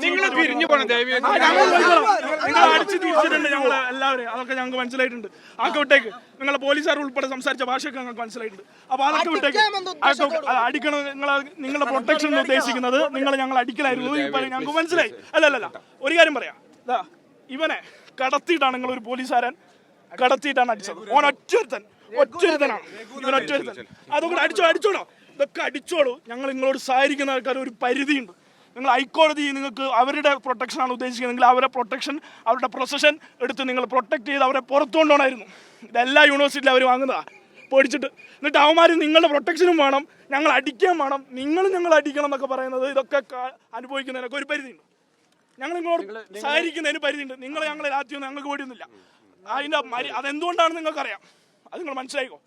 നിങ്ങൾ പിരിഞ്ഞു പോകണം ദയവ് നിങ്ങൾ അടിച്ച് തിരിച്ചിട്ടുണ്ട് ഞങ്ങൾ എല്ലാവരും. അതൊക്കെ ഞങ്ങൾക്ക് മനസ്സിലായിട്ടുണ്ട്. അതൊക്കെ വിട്ടേക്ക്. നിങ്ങളെ പോലീസുകാർ ഉൾപ്പെടെ സംസാരിച്ച ഭാഷയൊക്കെ ഞങ്ങൾക്ക് മനസ്സിലായിട്ടുണ്ട്. അപ്പൊ അതൊക്കെ വിട്ടേക്ക്. അടിക്കണം നിങ്ങളുടെ പ്രൊട്ടക്ഷൻ ഉദ്ദേശിക്കുന്നത് നിങ്ങൾ ഞങ്ങൾ അടിക്കലായിരുന്നു ഞങ്ങൾക്ക് മനസ്സിലായി. അല്ലല്ല ഒരു കാര്യം പറയാം. ഇവനെ കടത്തിയിട്ടാണ് നിങ്ങൾ ഒരു പോലീസുകാരൻ കടത്തിയിട്ടാണ് അടിച്ചത്. ഓൻ ഒറ്റൊരുത്തനാണ് ഇവൻ ഒറ്റൊരുത്തൻ. അതുകൊണ്ട് അടിച്ചോളൂ. ഇതൊക്കെ അടിച്ചോളൂ. ഞങ്ങൾ നിങ്ങളോട് സഹായിക്കുന്ന ആൾക്കാർ ഒരു പരിധിയുണ്ട്. നിങ്ങൾ ഹൈക്കോടതി നിങ്ങൾക്ക് അവരുടെ പ്രൊട്ടക്ഷനാണ് ഉദ്ദേശിക്കുന്നതെങ്കിൽ അവരുടെ പ്രൊട്ടക്ഷൻ അവരുടെ പ്രൊസഷൻ എടുത്ത് നിങ്ങൾ പ്രൊട്ടക്ട് ചെയ്ത് അവരെ പുറത്തു കൊണ്ടുപോകണമായിരുന്നു. ഇതെല്ലാ യൂണിവേഴ്സിറ്റിയിലും അവർ വാങ്ങുന്നതാണ് പേടിച്ചിട്ട്. എന്നിട്ട് അവന്മാർ നിങ്ങളുടെ പ്രൊട്ടക്ഷനും വേണം, ഞങ്ങൾ അടിക്കാൻ വേണം, ഞങ്ങൾ അടിക്കണം എന്നൊക്കെ പറയുന്നത് ഇതൊക്കെ അനുഭവിക്കുന്നതിനൊക്കെ ഒരു പരിധിയുണ്ട്. ഞങ്ങൾ നിങ്ങളോട് സഹകരിക്കുന്നതിന് പരിധിയുണ്ട്. നിങ്ങളെ ഞങ്ങളെ രാജ്യമൊന്നും ഞങ്ങൾക്ക് പേടിയൊന്നുമില്ല. അതിൻ്റെ അതെന്തുകൊണ്ടാണെന്ന് നിങ്ങൾക്കറിയാം. അത് നിങ്ങൾ മനസ്സിലായിക്കോ.